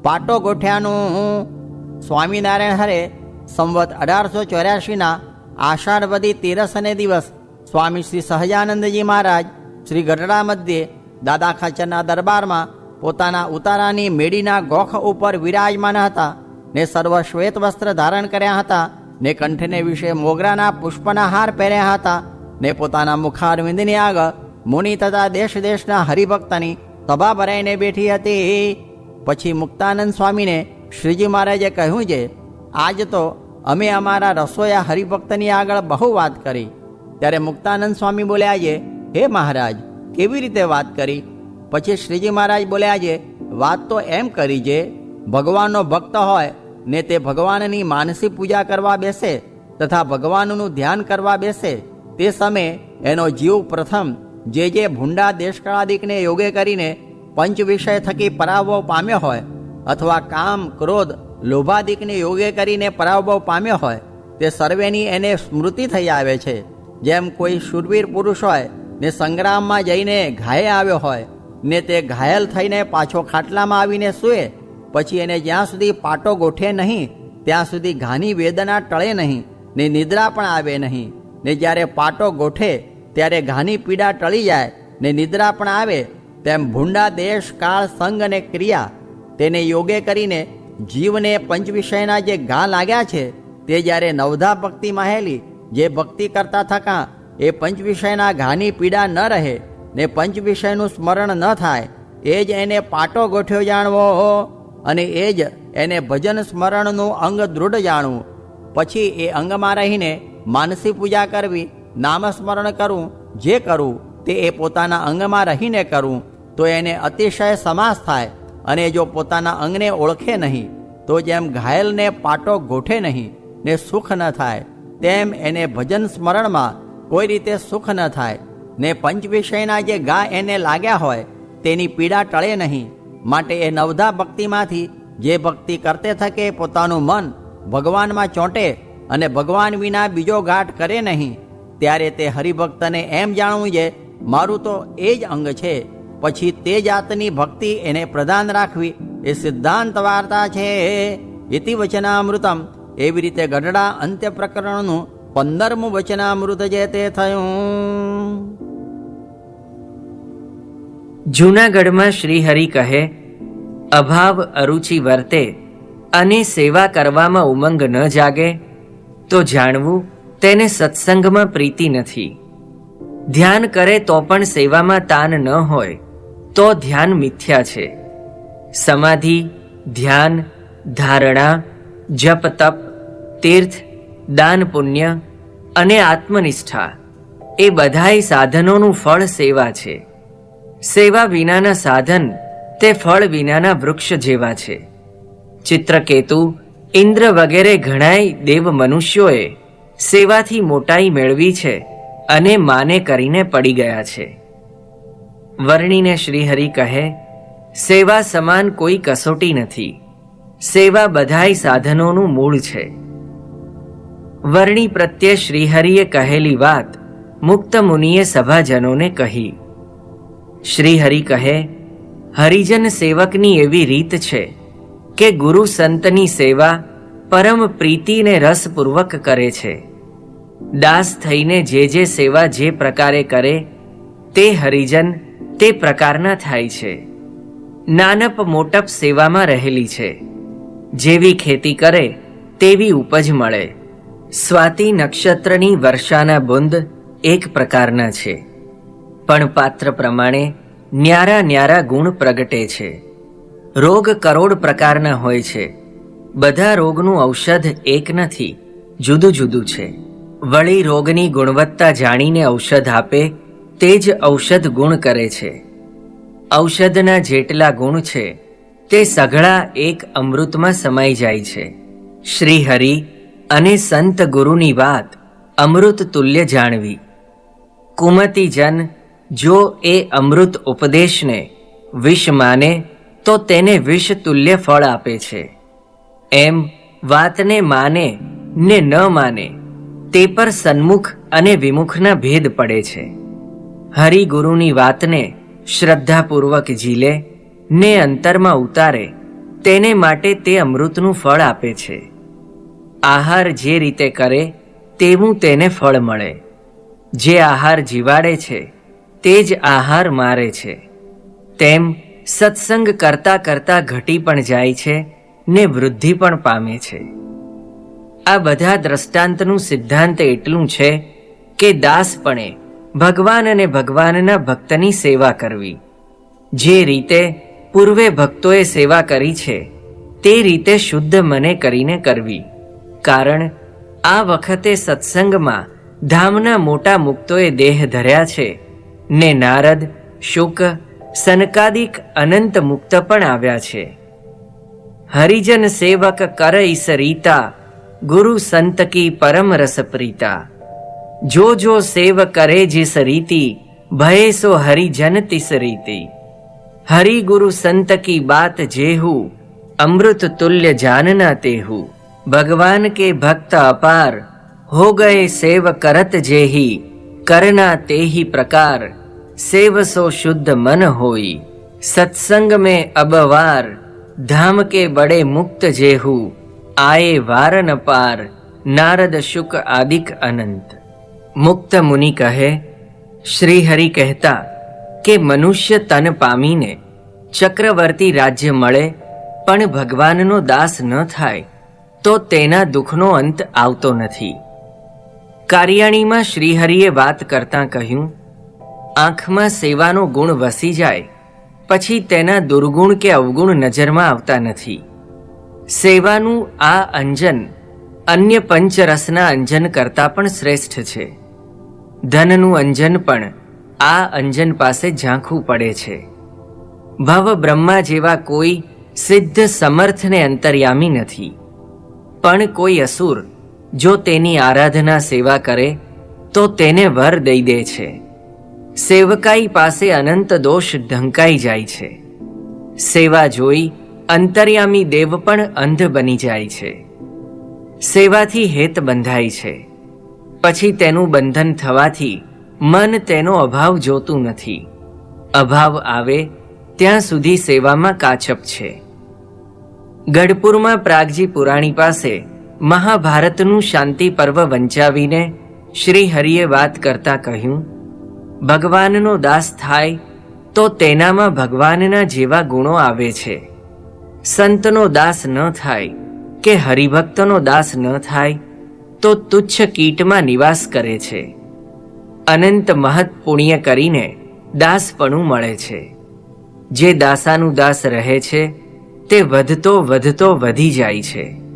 પાટો ગોઠ્યાનું. સ્વામિનારાયણ હરે સંવત 1884ના આષાઢવદી તેરસને દિવસ સ્વામી શ્રી સહજાનંદજી મહારાજ શ્રી ગઢડા મધ્યે દાદા ખાચરના દરબારમાં પોતાના ઉતારાની મેડીના ગોખ ઉપર વિરાજમાન હતા ને સર્વ શ્વેત વસ્ત્ર ધારણ કર્યા હતા ને કંઠને વિશે મોગરાના પુષ્પના હાર પહેર્યા હતા ને પોતાના મુખારવિંદની આગળ મુનિ તથા દેશ દેશના હરિભક્તની સભા ભરાઈને બેઠી હતી. પછી મુક્તાનંદ સ્વામીને શ્રીજી મહારાજે કહ્યું છે, આજ તો અમે અમારા રસોયા હરિભક્તની આગળ બહુ વાત કરી. ત્યારે મુક્તાનંદ સ્વામી બોલ્યા છે, હે મહારાજ, કેવી રીતે વાત કરી? પછી શ્રીજી મહારાજ બોલ્યા છે, વાત તો એમ કરી છે, ભગવાનનો ભક્ત હોય ને તે ભગવાનની માનસી પૂજા કરવા બેસે તથા ભગવાનનું ધ્યાન કરવા બેસે તે સમયે એનો જીવ પ્રથમ જે ભૂંડા દેશકાળાદિકને યોગે કરીને પંચ વિષય થકી પરાભવ પામ્યો હોય અથવા કામ ક્રોધ લોભાદિકને યોગે કરીને પરાભવ પામ્યો હોય તે સર્વેની એને સ્મૃતિ થઈ આવે છે. જેમ કોઈ શૂરવીર પુરુષ હોય ને સંગ્રામમાં જઈને ઘાયે આવ્યો હોય ને તે ઘાયલ થઈને પાછો ખાટલામાં આવીને સૂએ, પછી એને જ્યાં સુધી પાટો ગોઠે નહીં ત્યાં સુધી ઘાની વેદના ટળે નહીં ને નિદ્રા પણ આવે નહીં, ને જ્યારે પાટો ગોઠે ત્યારે ઘાની પીડા ટળી જાય ને નિદ્રા પણ આવે, તેમ ભૂંડા દેશ કાળ સંગ અને ક્રિયા તેને યોગે કરીને જીવને પંચવિષયના જે ઘા લાગ્યા છે તે જ્યારે નવધા ભક્તિ માહેલી જે ભક્તિ કરતા થકા એ પંચવિષયના ઘાની પીડા ન રહે ને પંચવિષયનું સ્મરણ ન થાય, એ જ એને પાટો ગોઠ્યો જાણવો અને એ જ એને ભજન સ્મરણનું અંગ દૃઢ જાણવું. પછી એ અંગમાં રહીને માનસી પૂજા કરવી, નામસ્મરણ કરવું, જે કરવું તે એ પોતાના અંગમાં રહીને કરવું તો એને અતિશય સમાસ થાય. અને જો પોતાના અંગને ઓળખે નહીં તો જેમ ઘાયલને પાટો ગોઠે નહીં ને સુખ ન થાય તેમ એને ભજન સ્મરણમાં કોઈ રીતે સુખ ન થાય ને પંચવિષયના જે ગા એને લાગ્યા હોય તેની પીડા ટળે નહીં. માટે એ નવધા ભક્તિમાંથી જે ભક્તિ કરતે થકે પોતાનું મન ભગવાનમાં ચોંટે અને ભગવાન વિના બીજો ઘાટ કરે નહીં, ત્યારે તે હરિભક્તને એમ જાણવું છે, મારું તો એ જ અંગ છે. પછી તે જાતની ભક્તિ એને પ્રદાન રાખવી એ સિદ્ધાંત વાર્તા છે. ઇતિ વચનામૃતમ. એવી રીતે ગઢડા અંત્ય પ્રકરણનું 15મું વચનામૃત જે તે થયું. જૂનાગઢમાં શ્રીહરિ કહે, અભાવ અરુચિ વર્તે અને સેવા કરવામાં ઉમંગ ન જાગે તો જાણવું તેને સત્સંગમાં પ્રીતિ નથી. ધ્યાન કરે તો પણ સેવામાં તાન ન હોય તો ધ્યાન મિથ્યા છે. સમાધિ, ધ્યાન, ધારણા, જપ તપ, તીર્થ, દાન પુણ્ય અને આત્મનિષ્ઠા એ બધાય સાધનોનું ફળ સેવા છે. સેવા વિનાના સાધન તે ફળ વિનાના વૃક્ષ જેવા છે. ચિત્રકેતુ, ઇન્દ્ર વગેરે ઘણાય દેવ મનુષ્યોએ સેવાથી મોટાઈ મેળવી છે અને માને કરીને પડી ગયા છે. વર્ણીને શ્રીહરિ કહે, સેવા સમાન કોઈ કસોટી નથી. સેવા બધાય સાધનોનું મૂળ છે. વર્ણી પ્રત્યે શ્રીહરિએ કહેલી વાત મુક્ત મુનિએ સભાજનોને કહી. શ્રીહરિ કહે, હરિજન સેવકની એવી રીત છે કે ગુરુ સંતની સેવા પરમ પ્રીતિને રસપૂર્વક કરે છે. દાસ થઈને જે સેવા જે પ્રકારે કરે તે હરિજન તે પ્રકારના થાય છે. નાનપ મોટપ સેવામાં રહેલી છે. જેવી ખેતી કરે તેવી ઉપજ મળે. સ્વાતિ નક્ષત્રની વર્ષાના બુંદ એક પ્રકારના છે, પણ પાત્ર પ્રમાણે ન્યારા ન્યારા ગુણ પ્રગટે છે. રોગ કરોડ પ્રકારના હોય છે. બધા રોગનું ઔષધ એક નથી, જુદું જુદું છે. વળી રોગની ગુણવત્તા જાણીને ઔષધ આપે તે જ ઔષધ ગુણ કરે છે. ઔષધના જેટલા ગુણ છે તે સઘળા એક અમૃતમાં સમાઈ જાય છે. શ્રી હરિ અને સંત ગુરુની વાત અમૃત તુલ્ય જાણવી. કુમતી જન જો એ અમૃત ઉપદેશને વિષ માને તો તેને વિષ તુલ્ય ફળ આપે છે. એમ વાતને માને ને ન માને તે પર સન્મુખ અને વિમુખના ભેદ પડે છે. હરિગુરુની વાતને શ્રદ્ધાપૂર્વક ઝીલે ને અંતરમાં ઉતારે તેને માટે તે અમૃતનું ફળ આપે છે. આહાર જે રીતે કરે તેવું તેને ફળ મળે. જે આહાર જીવાડે છે તે જ આહાર મારે છે. તેમ સત્સંગ કરતાં કરતાં ઘટી પણ જાય છે ને વૃદ્ધિ પણ પામે છે. આ બધા દ્રષ્ટાંતનું સિદ્ધાંત એટલું છે કે દાસપણે ભગવાન અને ભગવાનના ભક્તની સેવા કરવી. જે રીતે પૂર્વે ભક્તોએ સેવા કરી છે તે રીતે શુદ્ધ મને કરીને કરવી. કારણ આ વખતે સત્સંગમાં ધામના મોટા મુક્તોએ દેહ ધર્યા છે ને નારદ, શુક, સનકાદિક અનંત મુક્ત પણ આવ્યા છે. હરિજન સેવક કર ઈસ રીતા, ગુરુ સંત કી પરમ રસ પ્રીતા. જો જો સેવ કરે જીસ રીતિ, ભય સો હરિજન તિસ રીતિ. હરિ ગુરુ સંત કી બાત જેહુ, અમૃત તુલ્ય જાનના તેહુ. ભગવાન કે ભક્ત અપાર, હો ગયે સેવ કરત જેહી. करना तेहि प्रकार, सेव सो शुद्ध मन होई. सत्संग में अबवार, धाम के बड़े मुक्त जेहू. आए वारन पार, नारद शुक आदिक अनंत. मुक्त मुनि कहे, श्री हरि कहता કે મનુષ્ય તન પામીને ચક્રવર્તી રાજ્ય મળે પણ ભગવાનનો દાસ ન થાય તો તેના દુઃખનો અંત આવતો નથી. કારિયાણીમાં શ્રીહરિએ વાત કરતાં કહ્યું, આંખમાં સેવાનો ગુણ વસી જાય પછી તેના દુર્ગુણ કે અવગુણ નજરમાં આવતા નથી. સેવાનું આ અંજન અન્ય પંચરસના અંજન કરતાં પણ શ્રેષ્ઠ છે. ધનનું અંજન પણ આ અંજન પાસે ઝાંખું પડે છે. ભવ બ્રહ્મા જેવા કોઈ સિદ્ધ સમર્થને અંતર્યામી નથી. પણ કોઈ અસુર જો તેની આરાધના સેવા કરે તો તેને વર દઈ દે છે. સેવકાઈ પાસે અનંત દોષ ઢંકાઈ જાય છે. સેવા જોઈ અંતર્યામી દેવ પણ અંધ બની જાય છે. સેવાથી હેત બંધાય છે, પછી તેનું બંધન થવાથી મન તેનો અભાવ જોતું નથી. અભાવ આવે ત્યાં સુધી સેવામાં કાચપ છે. ગઢપુરમાં પ્રાગજી પુરાણી પાસે મહાભારતનું શાંતિ પર્વ વંચાવીને શ્રી હરિએ વાત કરતા કહ્યું, ભગવાનનો દાસ થાય તો તેનામાં ભગવાનના જેવા ગુણો આવે છે. સંતનો દાસ ન થાય કે હરિભક્તનો દાસ ન થાય તો તુચ્છ કીટમાં નિવાસ કરે છે. અનંત મહત પુણ્ય કરીને દાસપણું મળે છે. જે દાસાનું દાસ રહે છે તે વધતો વધતો વધી જાય છે.